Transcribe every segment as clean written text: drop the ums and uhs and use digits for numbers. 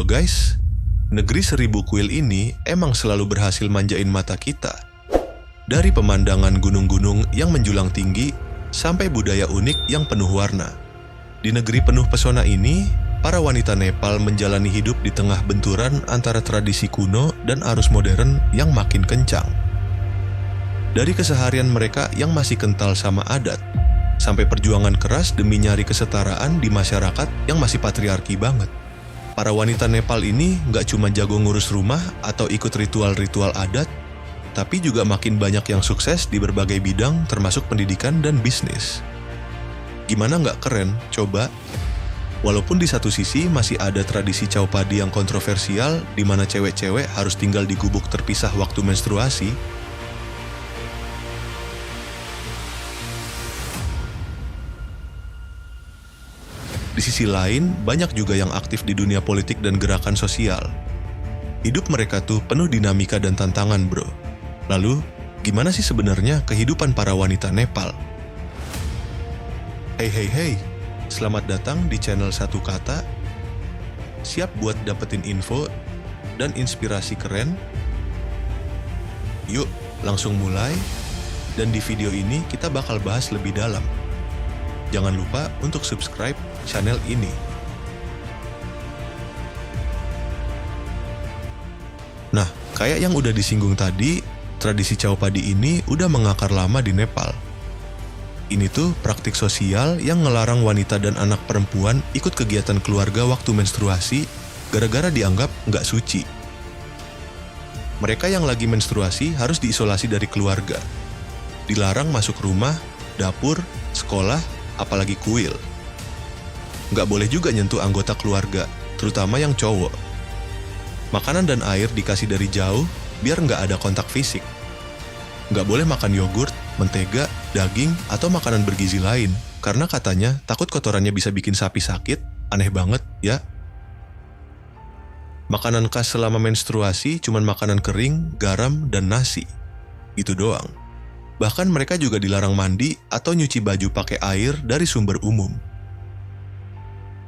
Halo guys, negeri seribu kuil ini emang selalu berhasil manjain mata kita. Dari pemandangan gunung-gunung yang menjulang tinggi sampai budaya unik yang penuh warna. Di negeri penuh pesona ini, para wanita Nepal menjalani hidup di tengah benturan antara tradisi kuno dan arus modern yang makin kencang. Dari keseharian mereka yang masih kental sama adat, sampai perjuangan keras demi nyari kesetaraan di masyarakat yang masih patriarki banget. Para wanita Nepal ini nggak cuma jago ngurus rumah atau ikut ritual-ritual adat, tapi juga makin banyak yang sukses di berbagai bidang termasuk pendidikan dan bisnis. Gimana nggak keren? Coba. Walaupun di satu sisi masih ada tradisi Chhaupadi yang kontroversial di mana cewek-cewek harus tinggal di gubuk terpisah waktu menstruasi, di sisi lain, banyak juga yang aktif di dunia politik dan gerakan sosial. Hidup mereka tuh penuh dinamika dan tantangan, bro. Lalu, gimana sih sebenarnya kehidupan para wanita Nepal? Hey, selamat datang di channel Satu Kata. Siap buat dapetin info dan inspirasi keren? Yuk, langsung mulai. Dan di video ini kita bakal bahas lebih dalam. Jangan lupa untuk subscribe channel ini. Nah, kayak yang udah disinggung tadi, tradisi Chhaupadi ini udah mengakar lama di Nepal. Ini tuh praktik sosial yang ngelarang wanita dan anak perempuan ikut kegiatan keluarga waktu menstruasi gara-gara dianggap nggak suci. Mereka yang lagi menstruasi harus diisolasi dari keluarga. Dilarang masuk rumah, dapur, sekolah, apalagi kuil. Nggak boleh juga nyentuh anggota keluarga, terutama yang cowok. Makanan dan air dikasih dari jauh, biar nggak ada kontak fisik. Nggak boleh makan yogurt, mentega, daging, atau makanan bergizi lain, karena katanya takut kotorannya bisa bikin sapi sakit. Aneh banget, ya? Makanan khas selama menstruasi cuman makanan kering, garam, dan nasi. Itu doang. Bahkan mereka juga dilarang mandi atau nyuci baju pakai air dari sumber umum.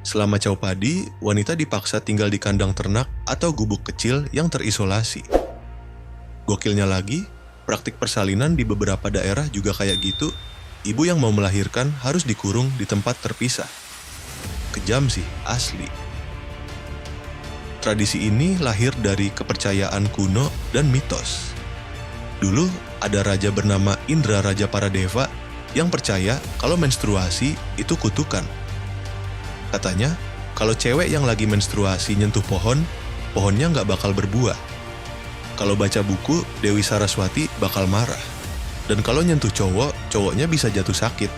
Selama Chhaupadi, wanita dipaksa tinggal di kandang ternak atau gubuk kecil yang terisolasi. Gokilnya lagi, praktik persalinan di beberapa daerah juga kayak gitu. Ibu yang mau melahirkan harus dikurung di tempat terpisah. Kejam sih, asli. Tradisi ini lahir dari kepercayaan kuno dan mitos. Dulu ada raja bernama Indra Raja Paradeva yang percaya kalau menstruasi itu kutukan. Katanya, kalau cewek yang lagi menstruasi nyentuh pohon, pohonnya nggak bakal berbuah. Kalau baca buku, Dewi Saraswati bakal marah. Dan kalau nyentuh cowok, cowoknya bisa jatuh sakit.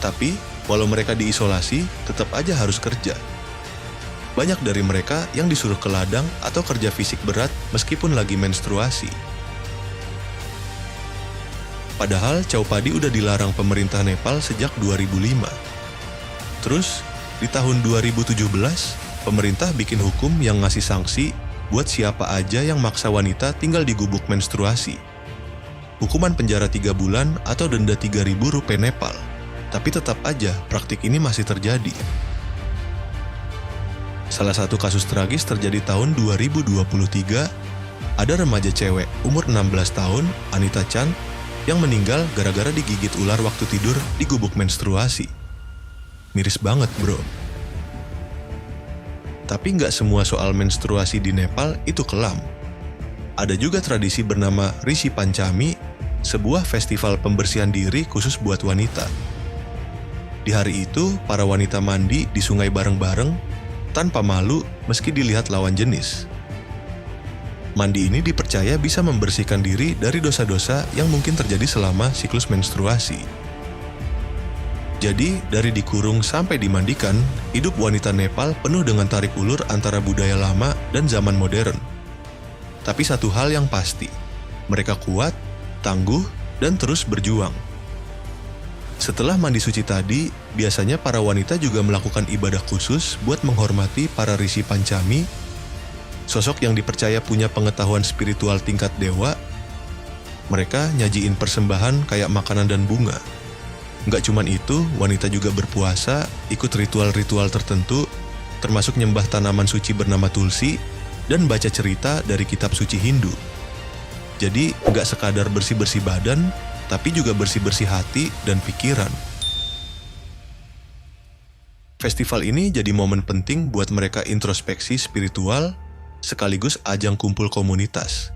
Tapi, walau mereka diisolasi, tetap aja harus kerja. Banyak dari mereka yang disuruh ke ladang atau kerja fisik berat meskipun lagi menstruasi. Padahal Chhaupadi udah dilarang pemerintah Nepal sejak 2005. Terus, di tahun 2017, pemerintah bikin hukum yang ngasih sanksi buat siapa aja yang maksa wanita tinggal di gubuk menstruasi. Hukuman penjara 3 bulan atau denda 3.000 rupiah Nepal. Tapi tetap aja praktik ini masih terjadi. Salah satu kasus tragis terjadi tahun 2023, ada remaja cewek umur 16 tahun, Anita Chan, yang meninggal gara-gara digigit ular waktu tidur di gubuk menstruasi. Miris banget, bro. Tapi nggak semua soal menstruasi di Nepal itu kelam. Ada juga tradisi bernama Rishi Panchami, sebuah festival pembersihan diri khusus buat wanita. Di hari itu, para wanita mandi di sungai bareng-bareng, tanpa malu meski dilihat lawan jenis. Mandi ini dipercaya bisa membersihkan diri dari dosa-dosa yang mungkin terjadi selama siklus menstruasi. Jadi, dari dikurung sampai dimandikan, hidup wanita Nepal penuh dengan tarik ulur antara budaya lama dan zaman modern. Tapi satu hal yang pasti, mereka kuat, tangguh, dan terus berjuang. Setelah mandi suci tadi, biasanya para wanita juga melakukan ibadah khusus buat menghormati para Rishi Panchami, sosok yang dipercaya punya pengetahuan spiritual tingkat dewa. Mereka nyajiin persembahan kayak makanan dan bunga. Nggak cuman itu, wanita juga berpuasa, ikut ritual-ritual tertentu, termasuk nyembah tanaman suci bernama Tulsi dan baca cerita dari kitab suci Hindu. Jadi nggak sekadar bersih-bersih badan, tapi juga bersih-bersih hati dan pikiran. Festival ini jadi momen penting buat mereka introspeksi spiritual, sekaligus ajang kumpul komunitas.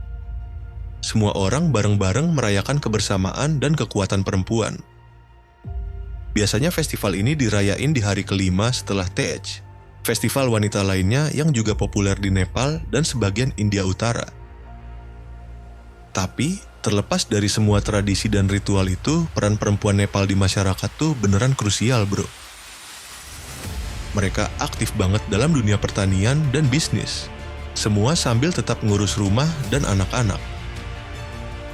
Semua orang bareng-bareng merayakan kebersamaan dan kekuatan perempuan. Biasanya festival ini dirayain di hari kelima setelah Tej, festival wanita lainnya yang juga populer di Nepal dan sebagian India Utara. Tapi, terlepas dari semua tradisi dan ritual itu, peran perempuan Nepal di masyarakat tuh beneran krusial, bro. Mereka aktif banget dalam dunia pertanian dan bisnis. Semua sambil tetap ngurus rumah dan anak-anak.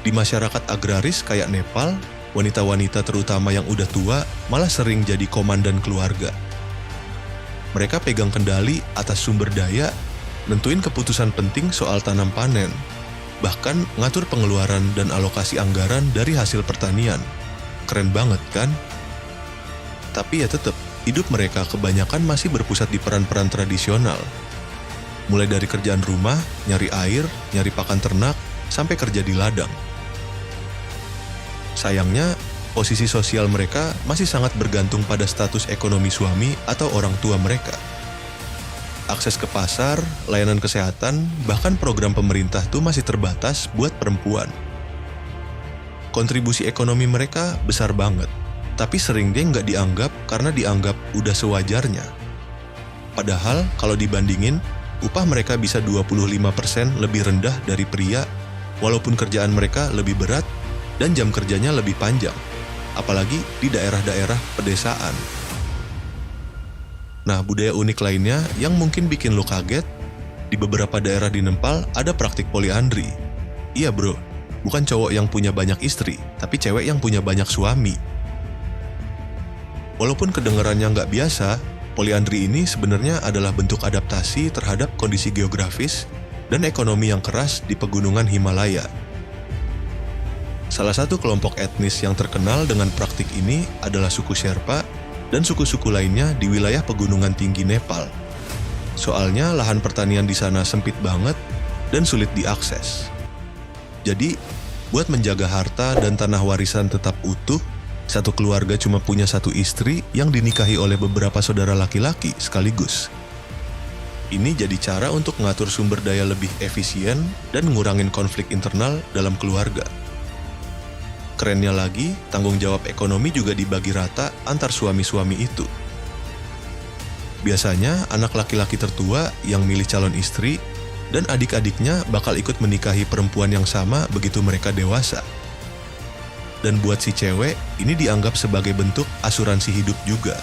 Di masyarakat agraris kayak Nepal, wanita-wanita terutama yang udah tua malah sering jadi komandan keluarga. Mereka pegang kendali atas sumber daya, nentuin keputusan penting soal tanam panen, bahkan ngatur pengeluaran dan alokasi anggaran dari hasil pertanian. Keren banget kan? Tapi ya tetap, hidup mereka kebanyakan masih berpusat di peran-peran tradisional. Mulai dari kerjaan rumah, nyari air, nyari pakan ternak, sampai kerja di ladang. Sayangnya, posisi sosial mereka masih sangat bergantung pada status ekonomi suami atau orang tua mereka. Akses ke pasar, layanan kesehatan, bahkan program pemerintah tuh masih terbatas buat perempuan. Kontribusi ekonomi mereka besar banget, tapi sering deh nggak dianggap karena dianggap udah sewajarnya. Padahal kalau dibandingin, upah mereka bisa 25% lebih rendah dari pria, walaupun kerjaan mereka lebih berat dan jam kerjanya lebih panjang, apalagi di daerah-daerah pedesaan. Nah, budaya unik lainnya yang mungkin bikin lo kaget, di beberapa daerah di Nepal ada praktik poliandri. Iya bro, bukan cowok yang punya banyak istri, tapi cewek yang punya banyak suami. Walaupun kedengarannya nggak biasa, poliandri ini sebenarnya adalah bentuk adaptasi terhadap kondisi geografis dan ekonomi yang keras di pegunungan Himalaya. Salah satu kelompok etnis yang terkenal dengan praktik ini adalah suku Sherpa dan suku-suku lainnya di wilayah pegunungan tinggi Nepal. Soalnya lahan pertanian di sana sempit banget dan sulit diakses. Jadi, buat menjaga harta dan tanah warisan tetap utuh, satu keluarga cuma punya satu istri yang dinikahi oleh beberapa saudara laki-laki sekaligus. Ini jadi cara untuk mengatur sumber daya lebih efisien dan ngurangin konflik internal dalam keluarga. Kerennya lagi, tanggung jawab ekonomi juga dibagi rata antar suami-suami itu. Biasanya, anak laki-laki tertua yang milih calon istri dan adik-adiknya bakal ikut menikahi perempuan yang sama begitu mereka dewasa. Dan buat si cewek, ini dianggap sebagai bentuk asuransi hidup juga.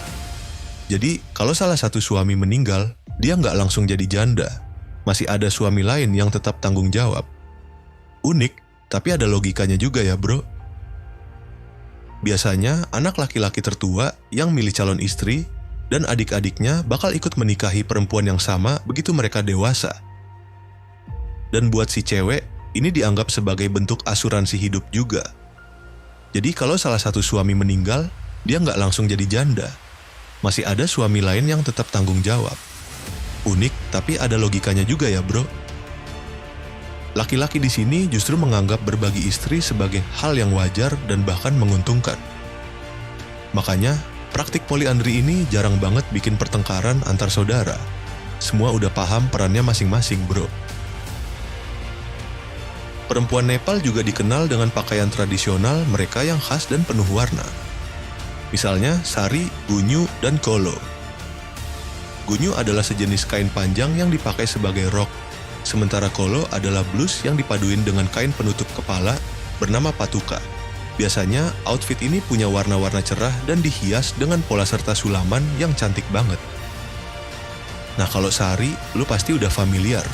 Jadi, kalau salah satu suami meninggal, dia nggak langsung jadi janda. Masih ada suami lain yang tetap tanggung jawab. Unik, tapi ada logikanya juga ya bro. Biasanya, anak laki-laki tertua yang milih calon istri dan adik-adiknya bakal ikut menikahi perempuan yang sama begitu mereka dewasa. Dan buat si cewek, ini dianggap sebagai bentuk asuransi hidup juga. Jadi kalau salah satu suami meninggal, dia nggak langsung jadi janda. Masih ada suami lain yang tetap tanggung jawab. Unik, tapi ada logikanya juga ya bro. Laki-laki di sini justru menganggap berbagi istri sebagai hal yang wajar dan bahkan menguntungkan. Makanya, praktik poliandri ini jarang banget bikin pertengkaran antar saudara. Semua udah paham perannya masing-masing bro. Perempuan Nepal juga dikenal dengan pakaian tradisional mereka yang khas dan penuh warna. Misalnya sari, gunyu, dan kolo. Gunyu adalah sejenis kain panjang yang dipakai sebagai rok, sementara kolo adalah blus yang dipaduin dengan kain penutup kepala bernama patuka. Biasanya outfit ini punya warna-warna cerah dan dihias dengan pola serta sulaman yang cantik banget. Nah kalau sari, lu pasti udah familiar.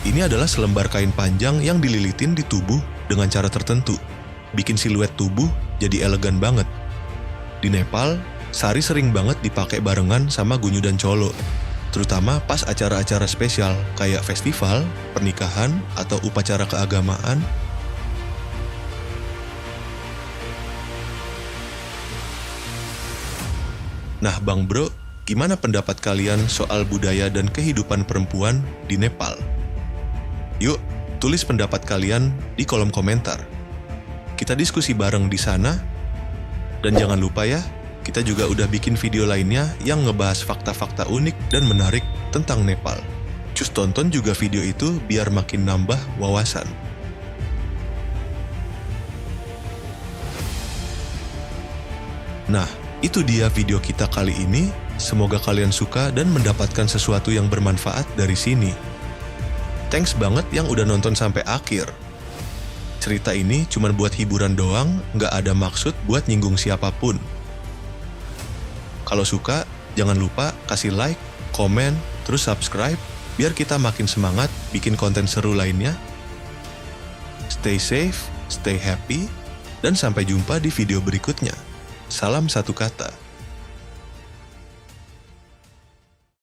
Ini adalah selembar kain panjang yang dililitin di tubuh dengan cara tertentu, bikin siluet tubuh jadi elegan banget. Di Nepal, sari sering banget dipakai barengan sama gunyu dan colo, terutama pas acara-acara spesial kayak festival, pernikahan, atau upacara keagamaan. Nah Bang Bro, Gimana pendapat kalian soal budaya dan kehidupan perempuan di Nepal? Yuk, tulis pendapat kalian di kolom komentar. Kita diskusi bareng di sana. Dan jangan lupa ya, kita juga udah bikin video lainnya yang ngebahas fakta-fakta unik dan menarik tentang Nepal. Cus tonton juga video itu biar makin nambah wawasan. Nah, itu dia video kita kali ini. Semoga kalian suka dan mendapatkan sesuatu yang bermanfaat dari sini. Thanks banget yang udah nonton sampai akhir. Cerita ini cuma buat hiburan doang, nggak ada maksud buat nyinggung siapapun. Kalau suka, jangan lupa kasih like, komen, terus subscribe, biar kita makin semangat bikin konten seru lainnya. Stay safe, stay happy, dan sampai jumpa di video berikutnya. Salam satu kata.